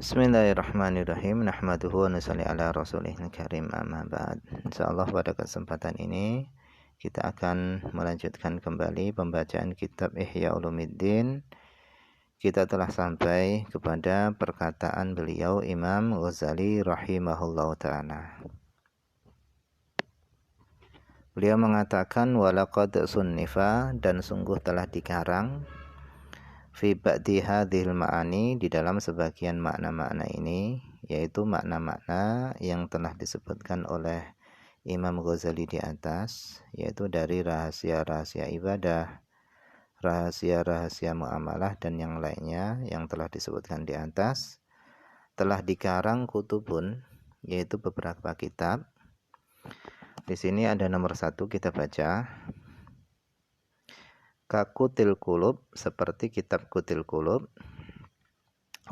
Bismillahirrahmanirrahim. Nahmaduhu wa nusalli ala rasulihil karim, amma ba'd. Insyaallah pada kesempatan ini kita akan melanjutkan kembali pembacaan kitab Ihya Ulumuddin. Kita telah sampai kepada perkataan beliau Imam Ghazali rahimahullahu ta'ala. Beliau mengatakan walaqad sunnifa, dan sungguh telah dikarang fi ba'di hadhil ma'ani, di dalam sebagian makna-makna ini, yaitu makna-makna yang telah disebutkan oleh Imam Ghazali di atas, yaitu dari rahasia-rahasia ibadah, rahasia-rahasia muamalah dan yang lainnya yang telah disebutkan di atas. Telah dikarang kutubun, yaitu beberapa kitab. Di sini ada nomor 1, kita baca. Kakutil Qulub, seperti kitab Kutil Qulub,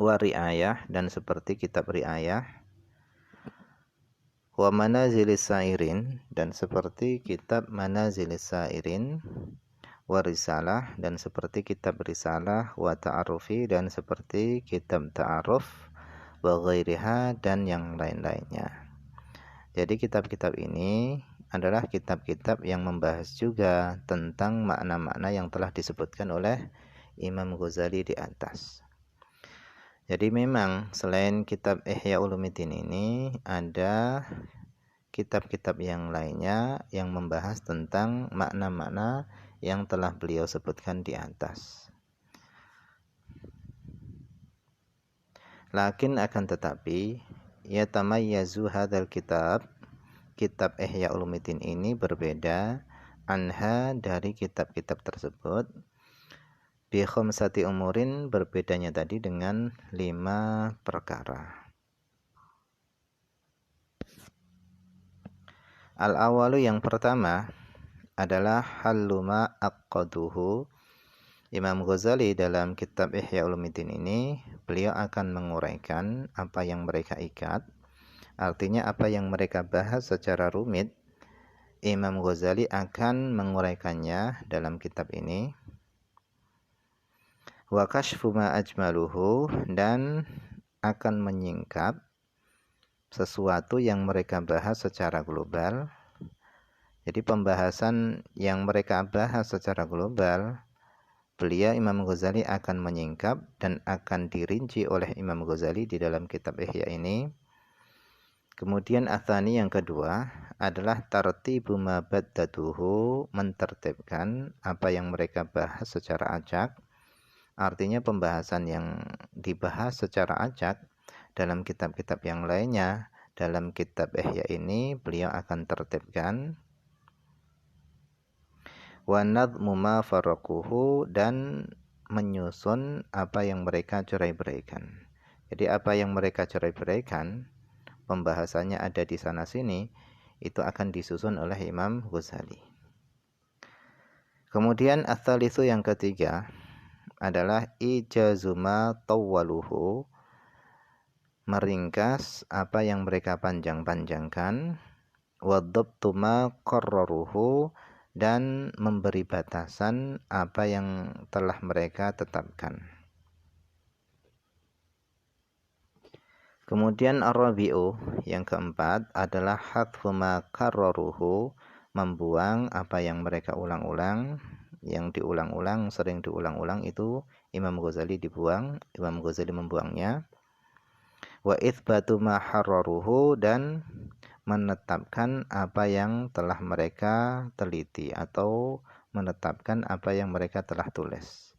wa Ri'ayah, dan seperti kitab Ri'ayah, wa Manazilis Sairin, dan seperti kitab Manazilis Sairin, wa Risalah, dan seperti kitab Risalah, wa Ta'arufi, dan seperti kitab Ta'aruf, wa Ghairiha, dan yang lain-lainnya. Jadi kitab-kitab ini adalah kitab-kitab yang membahas juga tentang makna-makna yang telah disebutkan oleh Imam Ghazali di atas. Jadi memang selain kitab Ihya Ulumuddin ini ada kitab-kitab yang lainnya yang membahas tentang makna-makna yang telah beliau sebutkan di atas. Lakin akan tetapi yatamayyazu hadzal kitab Ihya Ulumuddin ini berbeda anha, dari kitab-kitab tersebut, bi khamsati umurin, berbedanya tadi dengan 5 perkara. Al-awalu, yang pertama adalah haluma aqaduhu. Imam Ghazali dalam kitab Ihya Ulumuddin ini beliau akan menguraikan apa yang mereka ikat. Artinya apa yang mereka bahas secara rumit, Imam Ghazali akan menguraikannya dalam kitab ini. Wa kashfu ma ajmaluhu, dan akan menyingkap sesuatu yang mereka bahas secara global. Jadi pembahasan yang mereka bahas secara global, beliau Imam Ghazali akan menyingkap dan akan dirinci oleh Imam Ghazali di dalam kitab Ihya ini. Kemudian atsani, yang kedua adalah tartibu ma baddatuhu, mentertibkan apa yang mereka bahas secara acak. Artinya pembahasan yang dibahas secara acak dalam kitab-kitab yang lainnya, dalam kitab Ihya ini beliau akan tertibkan. Wa nadhmu ma farraquhu, dan menyusun apa yang mereka cerai-beraikan. Jadi apa yang mereka cerai-beraikan, pembahasannya ada di sana sini, itu akan disusun oleh Imam Ghazali. Kemudian ats-tsalitsu, yang ketiga adalah ijazuma tawwaluhu, meringkas apa yang mereka panjang-panjangkan, wa dhabtu ma qarraruhu, dan memberi batasan apa yang telah mereka tetapkan. Kemudian ar-rabi'u, yang keempat adalah hadfu ma karraruhu, membuang apa yang mereka ulang-ulang, yang diulang-ulang, sering diulang-ulang itu Imam Ghazali dibuang, Imam Ghazali membuangnya. Wa itsbatu ma harraruhu, dan menetapkan apa yang telah mereka teliti atau menetapkan apa yang mereka telah tulis.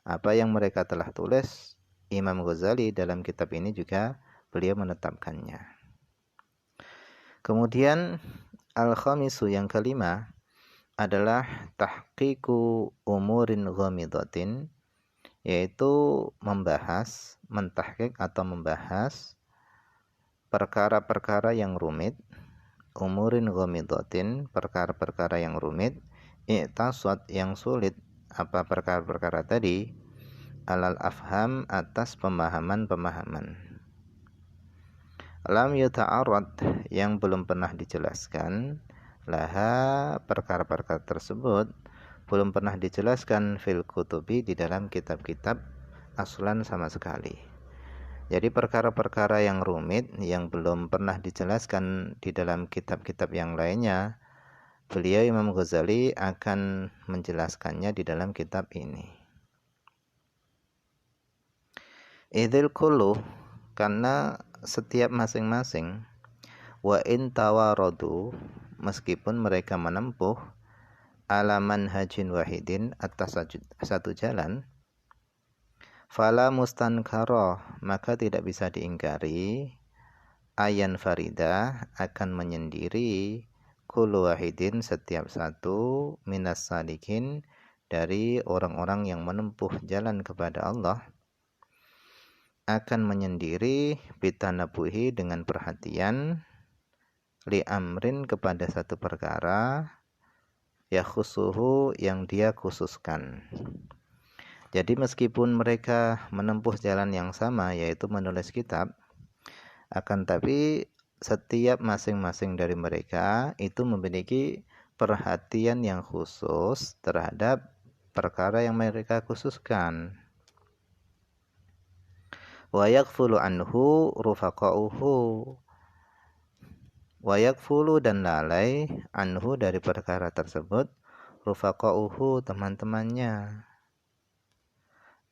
Apa yang mereka telah tulis, Imam Ghazali dalam kitab ini juga beliau menetapkannya. Kemudian al-khamisu, yang kelima adalah tahqiqu umurin ghamidatin, yaitu membahas, mentahqiq atau membahas perkara-perkara yang rumit. Umurin ghamidatin, perkara-perkara yang rumit. I'tasad, yang sulit. Apa perkara-perkara tadi? Alal afham, atas pemahaman-pemahaman. Lam yuta'arad, yang belum pernah dijelaskan. Laha, perkara-perkara tersebut belum pernah dijelaskan fil kutubi, di dalam kitab-kitab aslan sama sekali. Jadi perkara-perkara yang rumit yang belum pernah dijelaskan di dalam kitab-kitab yang lainnya, beliau Imam Ghazali akan menjelaskannya di dalam kitab ini. Idzil kullu, karena setiap masing-masing, wa in tawaradu, meskipun mereka menempuh ala manhajin wahidin, atas satu jalan, fala mustankara, maka tidak bisa diingkari, ayan farida, akan menyendiri, kullu wahidin, setiap satu, minas salikin, dari orang-orang yang menempuh jalan kepada Allah, akan menyendiri bitanabuhi, dengan perhatian, li amrin, kepada satu perkara, ya khusuhu, yang dia khususkan. Jadi meskipun mereka menempuh jalan yang sama, yaitu menulis kitab, akan tapi setiap masing-masing dari mereka itu memiliki perhatian yang khusus terhadap perkara yang mereka khususkan. Wa yakfulu anhu rufaqa'uhu, wa yakfulu, dan lalai, anhu, dari perkara tersebut, rufaqa'uhu, teman-temannya.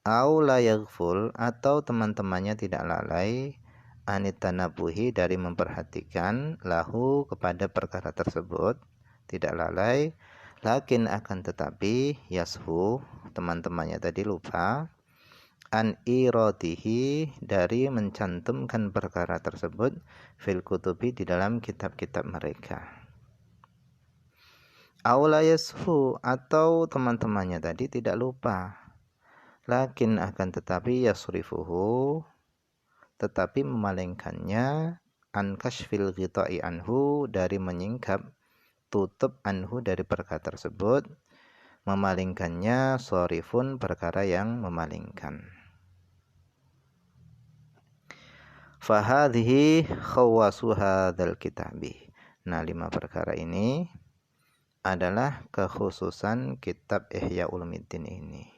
Au la yaghful, atau teman-temannya tidak lalai, anitanabuhi, dari memperhatikan, lahu, kepada perkara tersebut, tidak lalai, lakin, akan tetapi, yashu, teman-temannya tadi lupa, an iradihi, dari mencantumkan perkara tersebut, fil kutubi, di dalam kitab-kitab mereka. Au la yashu, atau teman-temannya tadi tidak lupa, lakin, akan tetapi, yasrifuhu, tetapi memalingkannya, an kashfil ghita'i anhu, dari menyingkap tutup anhu, dari perkara tersebut, memalingkannya, sorifun, perkara yang memalingkan. Fahadhihi khawasu hadzal kitabi. Nah, 5 perkara ini adalah kekhususan kitab Ihya Ulumuddin ini.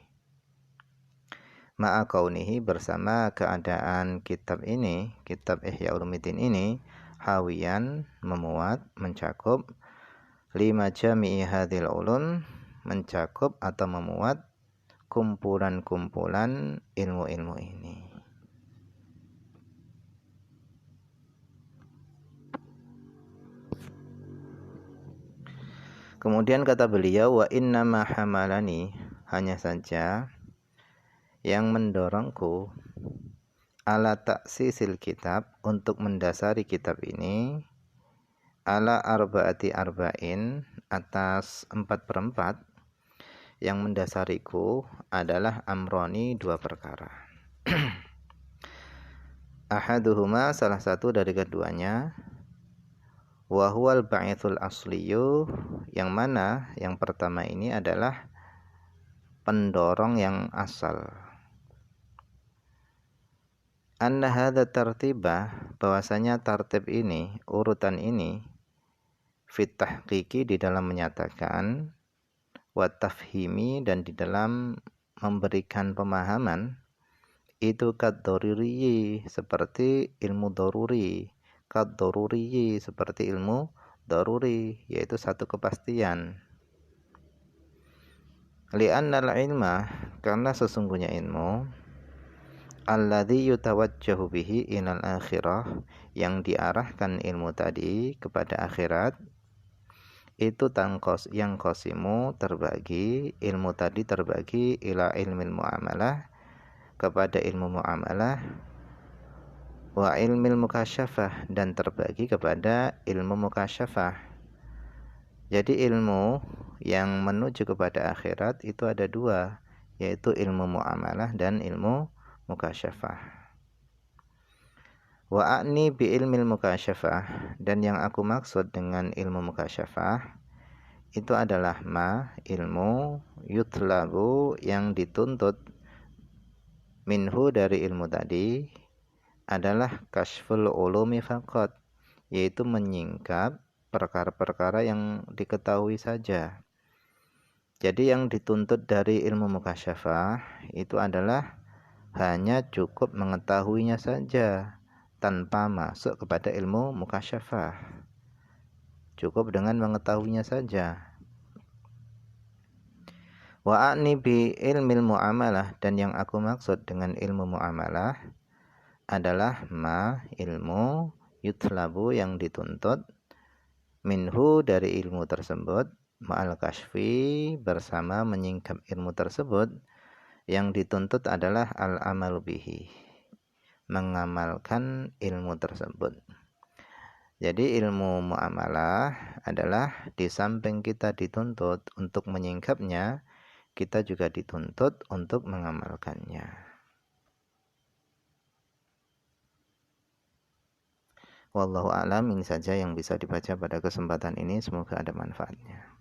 Ma'a kaunihi, bersama keadaan kitab ini, kitab Ihya Ulumuddin ini, hawiyan, memuat, mencakup, lima jami'i hadhil ulum, mencakup atau memuat kumpulan-kumpulan ilmu-ilmu ini. Kemudian kata beliau, wa innama hamalani, hanya saja yang mendorongku, ala taksisil kitab, untuk mendasari kitab ini, ala arba'ati arba'in, atas 4/4, yang mendasariku adalah amroni, 2 perkara. Ahaduhuma, salah satu dari keduanya, wa huwal ba'ithul asliyu, yang mana yang pertama ini adalah pendorong yang asal. Anna hadza tartiba, bahwasanya tartib ini, urutan ini, fit tahqiqi, di dalam menyatakan, wa tafhimi, dan di dalam memberikan pemahaman, itu kad-daruri, seperti ilmu daruri, kad-daruri, seperti ilmu daruri, yaitu satu kepastian. Li'annal ilma, karena sesungguhnya ilmu, alladzi yutawajjahu bihi ilal akhirah, yang diarahkan ilmu tadi kepada akhirat, itu yang qasimu, terbagi, ilmu tadi terbagi, ila ilmil muamalah, kepada ilmu muamalah, wa ilmil mukasyafah, dan terbagi kepada ilmu mukasyafah. Jadi ilmu yang menuju kepada akhirat itu ada 2, yaitu ilmu muamalah dan ilmu mukasyafah. Wa a'ni bi ilmil mukasyafah, dan yang aku maksud dengan ilmu mukasyafah itu adalah ilmu yutlabu, yang dituntut, minhu, dari ilmu tadi, adalah kashful ulumi faqat, yaitu menyingkap perkara-perkara yang diketahui saja. Jadi yang dituntut dari ilmu mukasyafah itu adalah hanya cukup mengetahuinya saja tanpa masuk kepada ilmu mukasyafah. Cukup dengan mengetahuinya saja. Wa a'ni bi ilmil muamalah, dan yang aku maksud dengan ilmu muamalah adalah ilmu yutlabu yang dituntut minhu dari ilmu tersebut ma'al kashfi bersama menyingkap ilmu tersebut, yang dituntut adalah al-amalu bihi, mengamalkan ilmu tersebut. Jadi ilmu muamalah adalah di samping kita dituntut untuk menyingkapnya, kita juga dituntut untuk mengamalkannya. Wallahu a'lam. Ini saja yang bisa dibaca pada kesempatan ini, semoga ada manfaatnya.